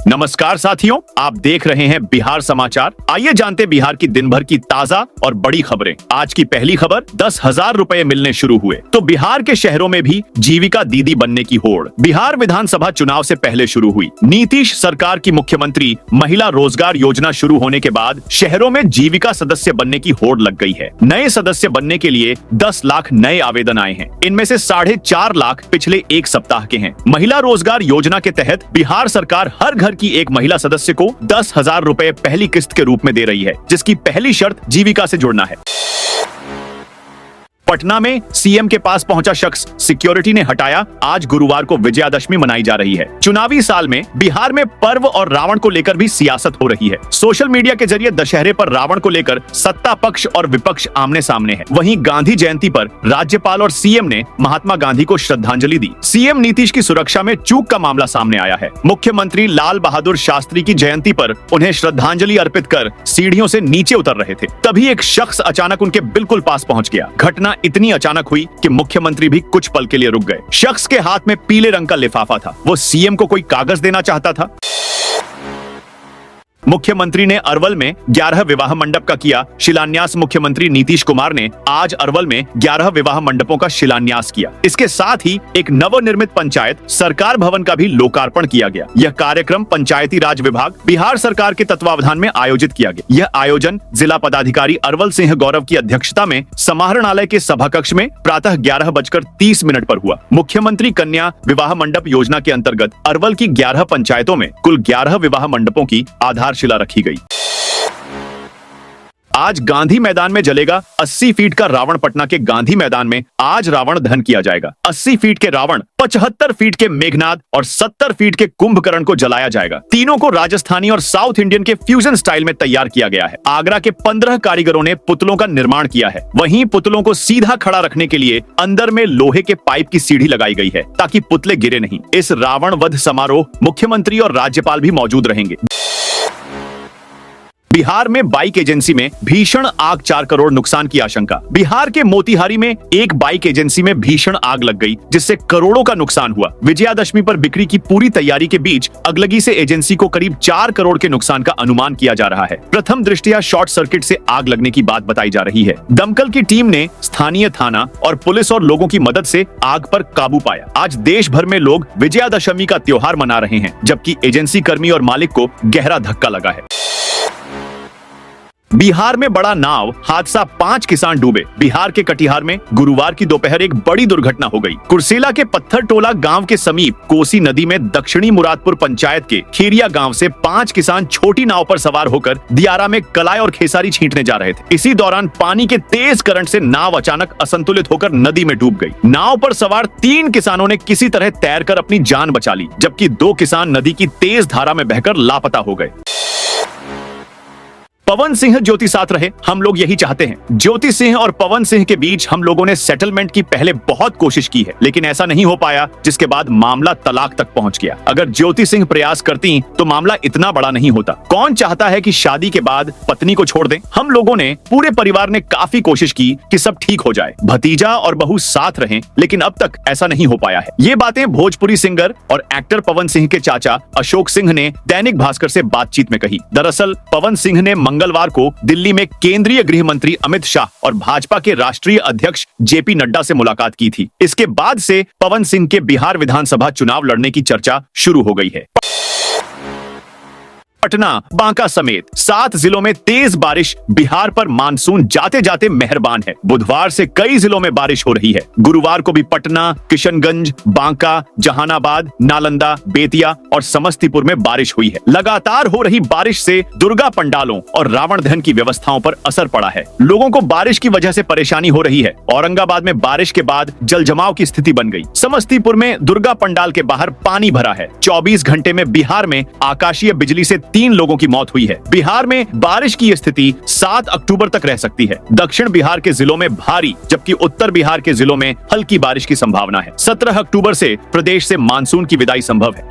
नमस्कार साथियों, आप देख रहे हैं बिहार समाचार। आइए जानते बिहार की दिन भर की ताजा और बड़ी खबरें। आज की पहली खबर, 10,000 रुपए मिलने शुरू हुए तो बिहार के शहरों में भी जीविका दीदी बनने की होड़। बिहार विधानसभा चुनाव से पहले शुरू हुई नीतीश सरकार की मुख्यमंत्री महिला रोजगार योजना शुरू होने के बाद शहरों में जीविका सदस्य बनने की होड़ लग गई है। नए सदस्य बनने के लिए 10 लाख नए आवेदन आए हैं। इनमें से 4.5 लाख पिछले एक सप्ताह के हैं। महिला रोजगार योजना के तहत बिहार सरकार हर घर की एक महिला सदस्य को 10,000 रुपए पहली किस्त के रूप में दे रही है, जिसकी पहली शर्त जीविका से जुड़ना है। पटना में सीएम के पास पहुंचा शख्स सिक्योरिटी ने हटाया। आज गुरुवार को विजयादशमी मनाई जा रही है। चुनावी साल में बिहार में पर्व और रावण को लेकर भी सियासत हो रही है। सोशल मीडिया के जरिए दशहरे पर रावण को लेकर सत्ता पक्ष और विपक्ष आमने सामने है। वहीं गांधी जयंती पर राज्यपाल और सीएम ने महात्मा गांधी को श्रद्धांजलि दी। सीएम नीतीश की सुरक्षा में चूक का मामला सामने आया है। मुख्यमंत्री लाल बहादुर शास्त्री की जयंती पर उन्हें श्रद्धांजलि अर्पित कर सीढ़ियों से नीचे उतर रहे थे, तभी एक शख्स अचानक उनके बिल्कुल पास पहुंच गया। घटना इतनी अचानक हुई कि मुख्यमंत्री भी कुछ पल के लिए रुक गए। शख्स के हाथ में पीले रंग का लिफाफा था। वो सीएम को कोई कागज देना चाहता था। मुख्यमंत्री ने अरवल में 11 विवाह मंडप का किया शिलान्यास। मुख्यमंत्री नीतीश कुमार ने आज अरवल में 11 विवाह मंडपों का शिलान्यास किया। इसके साथ ही एक नवनिर्मित पंचायत सरकार भवन का भी लोकार्पण किया गया। यह कार्यक्रम पंचायती राज विभाग बिहार सरकार के तत्वावधान में आयोजित किया गया। यह आयोजन जिला पदाधिकारी अरवल सिंह गौरव की अध्यक्षता में समाहरणालय के सभा कक्ष में प्रातः 11:30 पर हुआ। मुख्यमंत्री कन्या विवाह मंडप योजना के अंतर्गत अरवल की 11 पंचायतों में कुल 11 विवाह मंडपों की आधारशिला रखी गई। आज गांधी मैदान में जलेगा 80 फीट का रावण। पटना के गांधी मैदान में आज रावण दहन किया जाएगा। 80 फीट के रावण, 75 फीट के मेघनाद और 70 फीट के कुंभकर्ण को जलाया जाएगा। तीनों को राजस्थानी और साउथ इंडियन के फ्यूजन स्टाइल में तैयार किया गया है। आगरा के 15 कारीगरों ने पुतलों का निर्माण किया है। वहीं पुतलों को सीधा खड़ा रखने के लिए अंदर में लोहे के पाइप की सीढ़ी लगाई गई है, ताकि पुतले गिरे नहीं। इस रावण वध समारोह मुख्यमंत्री और राज्यपाल भी मौजूद रहेंगे। बिहार में बाइक एजेंसी में भीषण आग, 4 करोड़ नुकसान की आशंका। बिहार के मोतिहारी में एक बाइक एजेंसी में भीषण आग लग गई, जिससे करोड़ों का नुकसान हुआ। विजयादशमी पर बिक्री की पूरी तैयारी के बीच अगलगी से एजेंसी को करीब 4 करोड़ के नुकसान का अनुमान किया जा रहा है। प्रथम दृष्टया शॉर्ट सर्किट से आग लगने की बात बताई जा रही है। दमकल की टीम ने स्थानीय थाना और पुलिस और लोगों की मदद से आग पर काबू पाया। आज देश भर में लोग विजयादशमी का त्योहार मना रहे हैं, जबकि एजेंसी कर्मी और मालिक को गहरा धक्का लगा है। बिहार में बड़ा नाव हादसा, 5 किसान डूबे। बिहार के कटिहार में गुरुवार की दोपहर एक बड़ी दुर्घटना हो गई। कुर्सेला के पत्थर टोला गांव के समीप कोसी नदी में दक्षिणी मुरादपुर पंचायत के खीरिया गांव से 5 किसान छोटी नाव पर सवार होकर दियारा में कलाय और खेसारी छींटने जा रहे थे। इसी दौरान पानी के तेज करंट से नाव अचानक असंतुलित होकर नदी में डूब गई। नाव पर सवार 3 किसानों ने किसी तरह तैरकर अपनी जान बचा ली, जबकि 2 किसान नदी की तेज धारा में बहकर लापता हो गए। पवन सिंह ज्योति साथ रहे, हम लोग यही चाहते हैं। ज्योति सिंह और पवन सिंह के बीच हम लोगों ने सेटलमेंट की पहले बहुत कोशिश की है, लेकिन ऐसा नहीं हो पाया, जिसके बाद मामला तलाक तक पहुंच गया। अगर ज्योति सिंह प्रयास करती तो मामला इतना बड़ा नहीं होता। कौन चाहता है कि शादी के बाद पत्नी को छोड़ दें? हम लोगों ने, पूरे परिवार ने काफी कोशिश की कि सब ठीक हो जाए, भतीजा और बहू साथ रहें, लेकिन अब तक ऐसा नहीं हो पाया है। ये बातें भोजपुरी सिंगर और एक्टर पवन सिंह के चाचा अशोक सिंह ने दैनिक भास्कर से बातचीत में कही। दरअसल पवन सिंह ने मंगलवार को दिल्ली में केंद्रीय गृह मंत्री अमित शाह और भाजपा के राष्ट्रीय अध्यक्ष जेपी नड्डा से मुलाकात की थी। इसके बाद से पवन सिंह के बिहार विधानसभा चुनाव लड़ने की चर्चा शुरू हो गई है। पटना, बांका समेत 7 जिलों में तेज बारिश। बिहार पर मानसून जाते जाते मेहरबान है। बुधवार से कई जिलों में बारिश हो रही है। गुरुवार को भी पटना, किशनगंज, बांका, जहानाबाद, नालंदा, बेतिया और समस्तीपुर में बारिश हुई है। लगातार हो रही बारिश से दुर्गा पंडालों और रावण दहन की व्यवस्थाओं पर असर पड़ा है। लोगों को बारिश की वजह से परेशानी हो रही है। औरंगाबाद में बारिश के बाद जलजमाव की स्थिति बन गई। समस्तीपुर में दुर्गा पंडाल के बाहर पानी भरा है। 24 घंटे में बिहार में आकाशीय बिजली से 3 लोगों की मौत हुई है। बिहार में बारिश की स्थिति 7 अक्टूबर तक रह सकती है। दक्षिण बिहार के जिलों में भारी, जबकि उत्तर बिहार के जिलों में हल्की बारिश की संभावना है। 17 अक्टूबर से प्रदेश से मानसून की विदाई संभव है।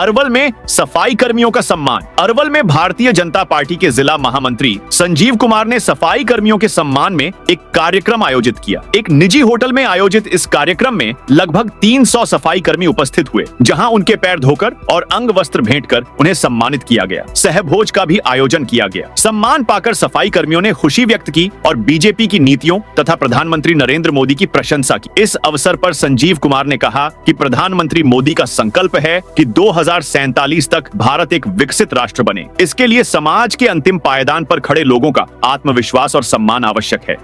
अरवल में सफाई कर्मियों का सम्मान। अरवल में भारतीय जनता पार्टी के जिला महामंत्री संजीव कुमार ने सफाई कर्मियों के सम्मान में एक कार्यक्रम आयोजित किया। एक निजी होटल में आयोजित इस कार्यक्रम में लगभग 300 सफाई कर्मी उपस्थित हुए, जहां उनके पैर धोकर और अंग वस्त्र भेंट कर उन्हें सम्मानित किया गया। सहभोज का भी आयोजन किया गया। सम्मान पाकर सफाई कर्मियों ने खुशी व्यक्त की और बीजेपी की नीतियों तथा प्रधानमंत्री नरेंद्र मोदी की प्रशंसा की। इस अवसर पर संजीव कुमार ने कहा कि प्रधानमंत्री मोदी का संकल्प है कि 2047 तक भारत एक विकसित राष्ट्र बने। इसके लिए समाज के अंतिम पायदान पर खड़े लोगों का आत्मविश्वास और सम्मान आवश्यक है।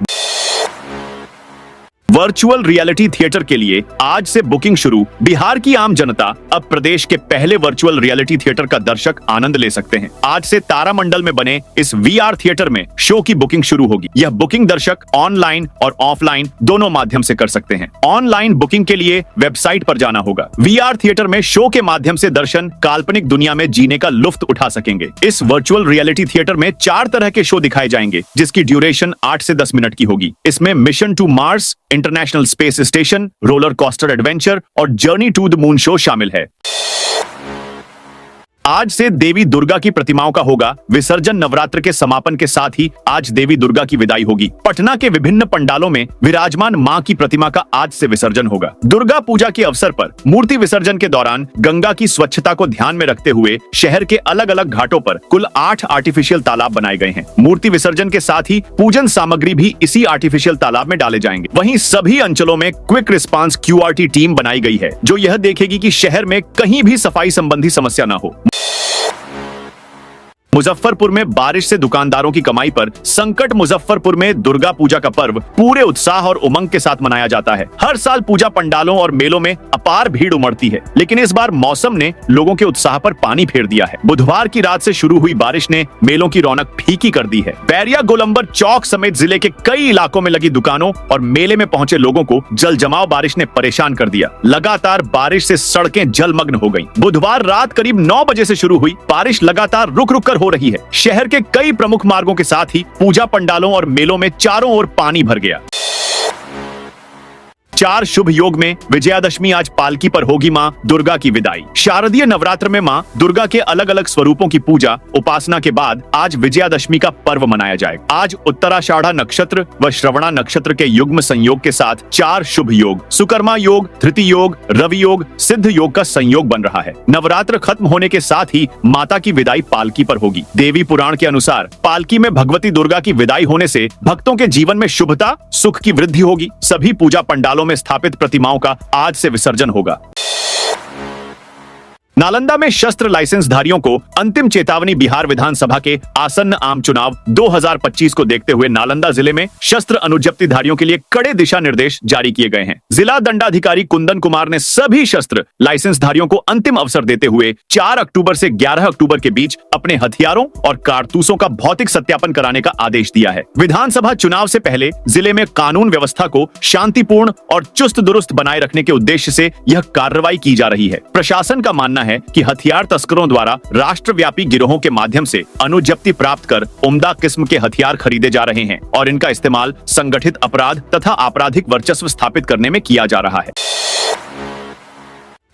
वर्चुअल रियलिटी थिएटर के लिए आज से बुकिंग शुरू। बिहार की आम जनता अब प्रदेश के पहले वर्चुअल रियलिटी थिएटर का दर्शक आनंद ले सकते हैं। आज से तारामंडल में बने इस वीआर थिएटर में शो की बुकिंग शुरू होगी। यह बुकिंग दर्शक ऑनलाइन और ऑफलाइन दोनों माध्यम से कर सकते हैं। ऑनलाइन बुकिंग के लिए वेबसाइट पर जाना होगा। वीआर थिएटर में शो के माध्यम से दर्शक काल्पनिक दुनिया में जीने का लुत्फ उठा सकेंगे। इस वर्चुअल रियलिटी थिएटर में 4 तरह के शो दिखाए जाएंगे, जिसकी ड्यूरेशन 8 से 10 मिनट की होगी। इसमें mission to Mars, International Space Station, roller coaster adventure और journey to the moon show शामिल है। आज से देवी दुर्गा की प्रतिमाओं का होगा विसर्जन। नवरात्र के समापन के साथ ही आज देवी दुर्गा की विदाई होगी। पटना के विभिन्न पंडालों में विराजमान मां की प्रतिमा का आज से विसर्जन होगा। दुर्गा पूजा के अवसर पर मूर्ति विसर्जन के दौरान गंगा की स्वच्छता को ध्यान में रखते हुए शहर के अलग अलग घाटों पर कुल 8 आर्टिफिशियल तालाब बनाए गए हैं। मूर्ति विसर्जन के साथ ही पूजन सामग्री भी इसी आर्टिफिशियल तालाब में डाले जाएंगे। वहीं सभी अंचलों में क्विक रिस्पांस QRT टीम बनाई गई है, जो यह देखेगी कि शहर में कहीं भी सफाई संबंधी समस्या न हो। मुजफ्फरपुर में बारिश से दुकानदारों की कमाई पर संकट। मुजफ्फरपुर में दुर्गा पूजा का पर्व पूरे उत्साह और उमंग के साथ मनाया जाता है। हर साल पूजा पंडालों और मेलों में अपार भीड़ उमड़ती है, लेकिन इस बार मौसम ने लोगों के उत्साह पर पानी फेर दिया है। बुधवार की रात से शुरू हुई बारिश ने मेलों की रौनक फीकी कर दी है। बैरिया गोलंबर चौक समेत जिले के कई इलाकों में लगी दुकानों और मेले में पहुंचे लोगों को जल जमाव बारिश ने परेशान कर दिया। लगातार बारिश से सड़कें जलमग्न हो गईं। बुधवार रात करीब 9 बजे से शुरू हुई बारिश लगातार रुक रुक कर हो रही है। शहर के कई प्रमुख मार्गों के साथ ही पूजा पंडालों और मेलों में चारों ओर पानी भर गया। 4 शुभ योग में विजयादशमी आज पालकी पर होगी मां दुर्गा की विदाई। शारदीय नवरात्र में मां दुर्गा के अलग अलग स्वरूपों की पूजा उपासना के बाद आज विजयादशमी का पर्व मनाया जाएगा। आज उत्तराषाढ़ा नक्षत्र व श्रवणा नक्षत्र के युग्म संयोग के साथ 4 शुभ योग सुकर्मा योग, धृति योग, रवि योग, सिद्ध योग का संयोग बन रहा है। नवरात्र खत्म होने के साथ ही माता की विदाई पालकी पर होगी। देवी पुराण के अनुसार पालकी में भगवती दुर्गा की विदाई होने से भक्तों के जीवन में शुभता, सुख की वृद्धि होगी। सभी पूजा पंडालों में स्थापित प्रतिमाओं का आज से विसर्जन होगा। नालंदा में शस्त्र लाइसेंसधारियों को अंतिम चेतावनी। बिहार विधानसभा के आसन्न आम चुनाव 2025 को देखते हुए नालंदा जिले में शस्त्र अनुज्ञप्तिधारियों के लिए कड़े दिशा निर्देश जारी किए गए हैं। जिला दंडाधिकारी कुंदन कुमार ने सभी शस्त्र लाइसेंसधारियों को अंतिम अवसर देते हुए 4 अक्टूबर से 11 अक्टूबर के बीच अपने हथियारों और कारतूसों का भौतिक सत्यापन कराने का आदेश दिया है। विधानसभा चुनाव से पहले जिले में कानून व्यवस्था को शांतिपूर्ण और चुस्त दुरुस्त बनाए रखने के उद्देश्य से यह कार्रवाई की जा रही है। प्रशासन का मानना है कि हथियार तस्करों द्वारा राष्ट्रव्यापी गिरोहों के माध्यम से अनुज्ञप्ति प्राप्त कर उम्दा किस्म के हथियार खरीदे जा रहे हैं और इनका इस्तेमाल संगठित अपराध तथा आपराधिक वर्चस्व स्थापित करने में किया जा रहा है।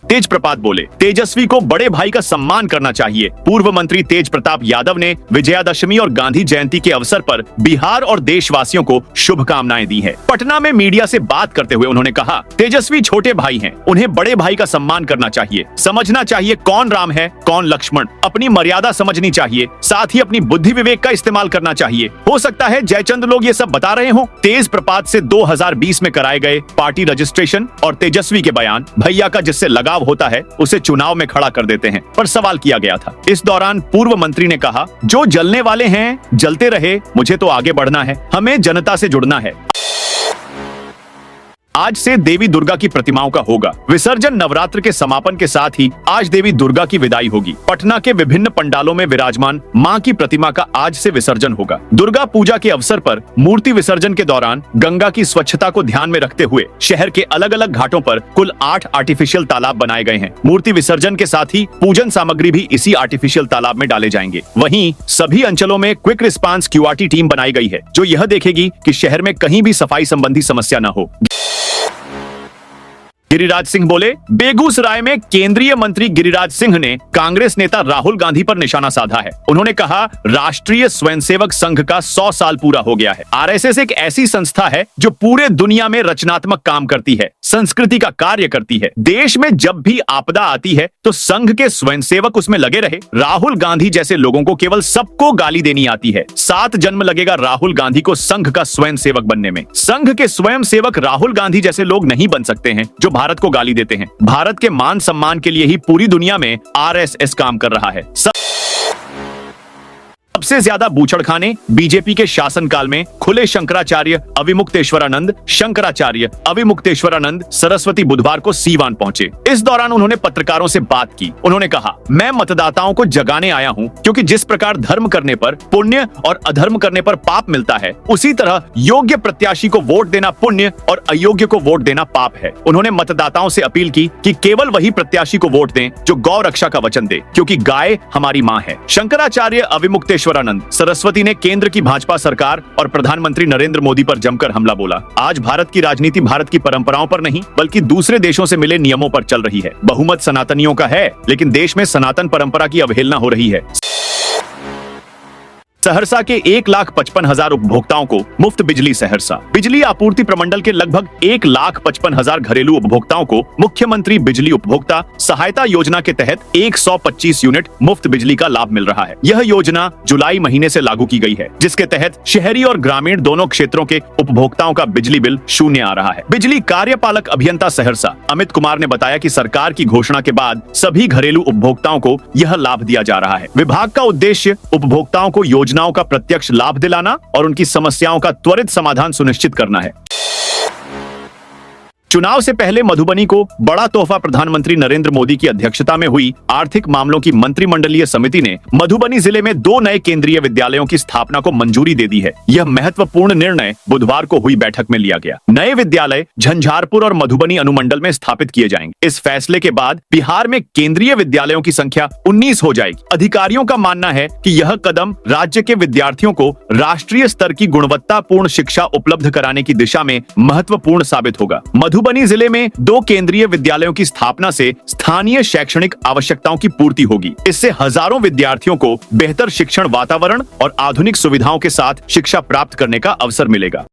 तेज प्रताप बोले, तेजस्वी को बड़े भाई का सम्मान करना चाहिए। पूर्व मंत्री तेज प्रताप यादव ने विजयादशमी और गांधी जयंती के अवसर पर बिहार और देशवासियों को शुभकामनाएं दी हैं। पटना में मीडिया से बात करते हुए उन्होंने कहा, तेजस्वी छोटे भाई हैं, उन्हें बड़े भाई का सम्मान करना चाहिए। समझना चाहिए कौन राम है कौन लक्ष्मण। अपनी मर्यादा समझनी चाहिए, साथ ही अपनी बुद्धि विवेक का इस्तेमाल करना चाहिए। हो सकता है जयचंद लोग ये सब बता रहे हो। तेज प्रताप से 2020 में कराए गए पार्टी रजिस्ट्रेशन और तेजस्वी के बयान भैया का जिससे लगाव होता है उसे चुनाव में खड़ा कर देते हैं पर सवाल किया गया था। इस दौरान पूर्व मंत्री ने कहा, जो जलने वाले हैं जलते रहे, मुझे तो आगे बढ़ना है, हमें जनता से जुड़ना है। आज से देवी दुर्गा की प्रतिमाओं का होगा विसर्जन। नवरात्र के समापन के साथ ही आज देवी दुर्गा की विदाई होगी। पटना के विभिन्न पंडालों में विराजमान मां की प्रतिमा का आज से विसर्जन होगा। दुर्गा पूजा के अवसर पर मूर्ति विसर्जन के दौरान गंगा की स्वच्छता को ध्यान में रखते हुए शहर के अलग अलग घाटों पर कुल 8 आर्टिफिशियल तालाब बनाए गए हैं। मूर्ति विसर्जन के साथ ही पूजन सामग्री भी इसी आर्टिफिशियल तालाब में डाले जाएंगे। वहीं सभी अंचलों में क्विक रिस्पांस QRT टीम बनाई गई है, जो यह देखेगी कि शहर में कहीं भी सफाई संबंधी समस्या न हो। गिरिराज सिंह बोले, बेगूसराय में केंद्रीय मंत्री गिरिराज सिंह ने कांग्रेस नेता राहुल गांधी पर निशाना साधा है। उन्होंने कहा, राष्ट्रीय स्वयंसेवक संघ का 100 साल पूरा हो गया है। आरएसएस एक ऐसी संस्था है जो पूरे दुनिया में रचनात्मक काम करती है, संस्कृति का कार्य करती है। देश में जब भी आपदा आती है तो संघ के स्वयंसेवक उसमें लगे रहे। राहुल गांधी जैसे लोगों को केवल सबको गाली देनी आती है। 7 जन्म लगेगा राहुल गांधी को संघ का स्वयंसेवक बनने में। संघ के स्वयंसेवक राहुल गांधी जैसे लोग नहीं बन सकते हैं जो भारत को गाली देते हैं। भारत के मान सम्मान के लिए ही पूरी दुनिया में आरएसएस काम कर रहा है। सबसे ज्यादा बूचड़खाने बीजेपी के शासनकाल में खुले शंकराचार्य अविमुक्तेश्वरानंद सरस्वती बुधवार को सीवान पहुंचे। इस दौरान उन्होंने पत्रकारों से बात की। उन्होंने कहा, मैं मतदाताओं को जगाने आया हूं, क्योंकि जिस प्रकार धर्म करने पर पुण्य और अधर्म करने पर पाप मिलता है, उसी तरह योग्य प्रत्याशी को वोट देना पुण्य और अयोग्य को वोट देना पाप है। उन्होंने मतदाताओं से अपील की कि केवल वही प्रत्याशी को वोट दें जो गौ रक्षा का वचन दे, क्योंकि गाय हमारी मां है। शंकराचार्य अविमुक्तेश्वरानंद सरस्वती ने केंद्र की भाजपा सरकार और प्रधानमंत्री नरेंद्र मोदी पर जमकर हमला बोला। आज भारत की राजनीति भारत की परंपराओं पर नहीं बल्कि दूसरे देशों से मिले नियमों पर चल रही है। बहुमत सनातनियों का है, लेकिन देश में सनातन परंपरा की अवहेलना हो रही है। सहरसा के 1,55,000 उपभोक्ताओं को मुफ्त बिजली। सहरसा बिजली आपूर्ति प्रमंडल के लगभग 1,55,000 घरेलू उपभोक्ताओं को मुख्यमंत्री बिजली उपभोक्ता सहायता योजना के तहत 125 यूनिट मुफ्त बिजली का लाभ मिल रहा है। यह योजना जुलाई महीने से लागू की गई है, जिसके तहत शहरी और ग्रामीण दोनों क्षेत्रों के उपभोक्ताओं का बिजली बिल शून्य आ रहा है। बिजली कार्यपालक अभियंता सहरसा अमित कुमार ने बताया कि सरकार की घोषणा के बाद सभी घरेलू उपभोक्ताओं को यह लाभ दिया जा रहा है। विभाग का उद्देश्य उपभोक्ताओं को योजनाओं का प्रत्यक्ष लाभ दिलाना और उनकी समस्याओं का त्वरित समाधान सुनिश्चित करना है। चुनाव से पहले मधुबनी को बड़ा तोहफा। प्रधानमंत्री नरेंद्र मोदी की अध्यक्षता में हुई आर्थिक मामलों की मंत्रिमंडलीय समिति ने मधुबनी जिले में 2 नए केंद्रीय विद्यालयों की स्थापना को मंजूरी दे दी है। यह महत्वपूर्ण निर्णय बुधवार को हुई बैठक में लिया गया। नए विद्यालय झंझारपुर और मधुबनी अनुमंडल में स्थापित किए जाएंगे। इस फैसले के बाद बिहार में केंद्रीय विद्यालयों की संख्या 19 हो जाएगी। अधिकारियों का मानना है कि यह कदम राज्य के विद्यार्थियों को राष्ट्रीय स्तर की गुणवत्तापूर्ण शिक्षा उपलब्ध कराने की दिशा में महत्वपूर्ण साबित होगा। मधुबनी जिले में 2 केंद्रीय विद्यालयों की स्थापना से स्थानीय शैक्षणिक आवश्यकताओं की पूर्ति होगी। इससे हजारों विद्यार्थियों को बेहतर शिक्षण वातावरण और आधुनिक सुविधाओं के साथ शिक्षा प्राप्त करने का अवसर मिलेगा।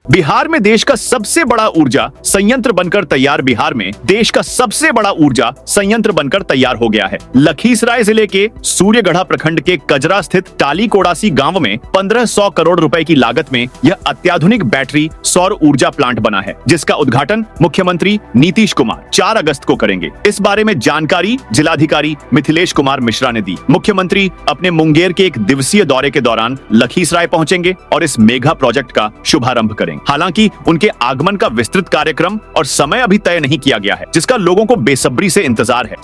बिहार में देश का सबसे बड़ा ऊर्जा संयंत्र बनकर तैयार। बिहार में देश का सबसे बड़ा ऊर्जा संयंत्र बनकर तैयार हो गया है। लखीसराय जिले के सूर्यगढ़ा प्रखंड के कजरा स्थित टाली कोडासी गांव में 1500 करोड़ रुपए की लागत में यह अत्याधुनिक बैटरी सौर ऊर्जा प्लांट बना है, जिसका उद्घाटन मुख्यमंत्री नीतीश कुमार 4 अगस्त को करेंगे। इस बारे में जानकारी जिलाधिकारी मिथिलेश कुमार मिश्रा ने दी। मुख्यमंत्री अपने मुंगेर के 1 दिवसीय दौरे के दौरान लखीसराय पहुंचेंगे और इस मेगा प्रोजेक्ट का शुभारंभ करेंगे। हालांकि उनके आगमन का विस्तृत कार्यक्रम और समय अभी तय नहीं किया गया है, जिसका लोगों को बेसब्री से इंतजार है।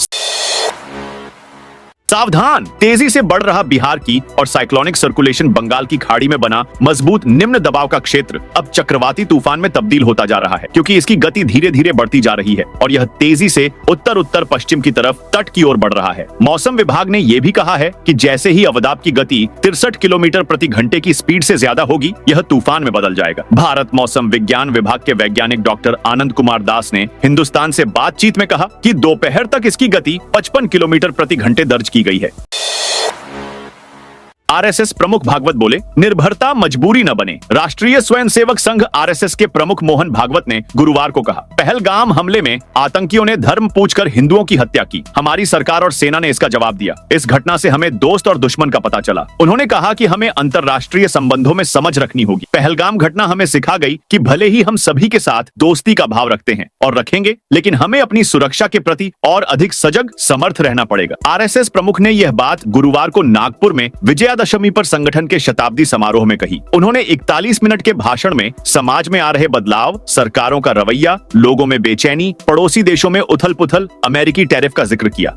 सावधान, तेजी से बढ़ रहा बिहार की और साइक्लोनिक सर्कुलेशन बंगाल की खाड़ी में बना मजबूत निम्न दबाव का क्षेत्र अब चक्रवाती तूफान में तब्दील होता जा रहा है, क्योंकि इसकी गति धीरे धीरे बढ़ती जा रही है और यह तेजी से उत्तर उत्तर पश्चिम की तरफ तट की ओर बढ़ रहा है। मौसम विभाग ने यह भी कहा है कि जैसे ही अवदाब की गति 63 किलोमीटर प्रति घंटे की स्पीड से ज्यादा होगी, यह तूफान में बदल जाएगा। भारत मौसम विज्ञान विभाग के वैज्ञानिक डॉक्टर आनंद कुमार दास ने हिंदुस्तान से बातचीत में कहा कि दोपहर तक इसकी गति 55 किलोमीटर प्रति घंटे दर्ज की गई है। आरएसएस प्रमुख भागवत बोले, निर्भरता मजबूरी न बने। राष्ट्रीय स्वयंसेवक संघ आरएसएस के प्रमुख मोहन भागवत ने गुरुवार को कहा, पहलगाम हमले में आतंकियों ने धर्म पूछकर हिंदुओं की हत्या की। हमारी सरकार और सेना ने इसका जवाब दिया। इस घटना से हमें दोस्त और दुश्मन का पता चला। उन्होंने कहा कि हमें अंतर्राष्ट्रीय संबंधों में समझ रखनी होगी। पहलगाम घटना हमें सिखा गई कि भले ही हम सभी के साथ दोस्ती का भाव रखते हैं और रखेंगे, लेकिन हमें अपनी सुरक्षा के प्रति और अधिक सजग समर्थ रहना पड़ेगा। आरएसएस प्रमुख ने यह बात गुरुवार को नागपुर में विजयादशमी पर संगठन के शताब्दी समारोह में कही। उन्होंने 41 मिनट के भाषण में समाज में आ रहे बदलाव, सरकारों का रवैया, लोगों में बेचैनी, पड़ोसी देशों में उथल पुथल, अमेरिकी टैरिफ का जिक्र किया।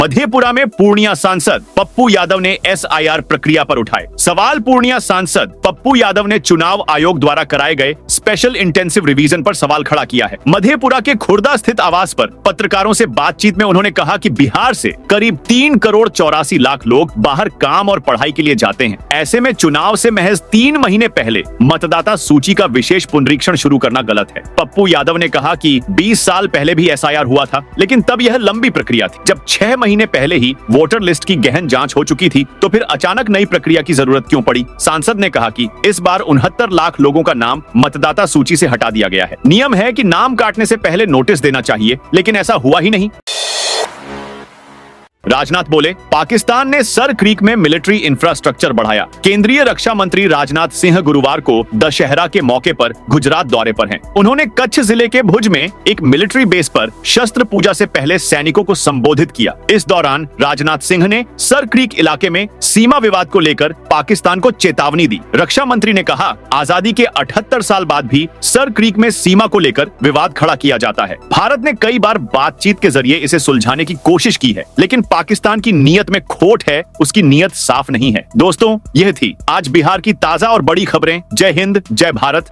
मधेपुरा में पूर्णिया सांसद पप्पू यादव ने SIR प्रक्रिया पर उठाए सवाल। पूर्णिया सांसद पप्पू यादव ने चुनाव आयोग द्वारा कराए गए स्पेशल इंटेंसिव रिवीजन पर सवाल खड़ा किया है। मधेपुरा के खुर्दा स्थित आवास पर पत्रकारों से बातचीत में उन्होंने कहा कि बिहार से करीब 3 करोड़ 84 लाख लोग बाहर काम और पढ़ाई के लिए जाते हैं। ऐसे में चुनाव से महज 3 महीने पहले मतदाता सूची का विशेष पुनरीक्षण शुरू करना गलत है। पप्पू यादव ने कहा कि 20 साल पहले भी SIR हुआ था, लेकिन तब यह लंबी प्रक्रिया थी। जब 6 महीने पहले ही वोटर लिस्ट की गहन जांच हो चुकी थी, तो फिर अचानक नई प्रक्रिया की जरूरत क्यों पड़ी? सांसद ने कहा कि इस बार 69 लाख लोगों का नाम मतदाता सूची से हटा दिया गया है। नियम है कि नाम काटने से पहले नोटिस देना चाहिए, लेकिन ऐसा हुआ ही नहीं। राजनाथ बोले, पाकिस्तान ने सर क्रीक में मिलिट्री इंफ्रास्ट्रक्चर बढ़ाया। केंद्रीय रक्षा मंत्री राजनाथ सिंह गुरुवार को दशहरा के मौके पर गुजरात दौरे पर हैं। उन्होंने कच्छ जिले के भुज में एक मिलिट्री बेस पर शस्त्र पूजा से पहले सैनिकों को संबोधित किया। इस दौरान राजनाथ सिंह ने सर क्रीक इलाके में सीमा विवाद को लेकर पाकिस्तान को चेतावनी दी। रक्षा मंत्री ने कहा, आजादी के 78 साल बाद भी सर क्रीक में सीमा को लेकर विवाद खड़ा किया जाता है। भारत ने कई बार बातचीत के जरिए इसे सुलझाने की कोशिश की है, लेकिन पाकिस्तान की नीयत में खोट है, उसकी नीयत साफ नहीं है। दोस्तों, यह थी आज बिहार की ताजा और बड़ी खबरें। जय हिंद, जय भारत।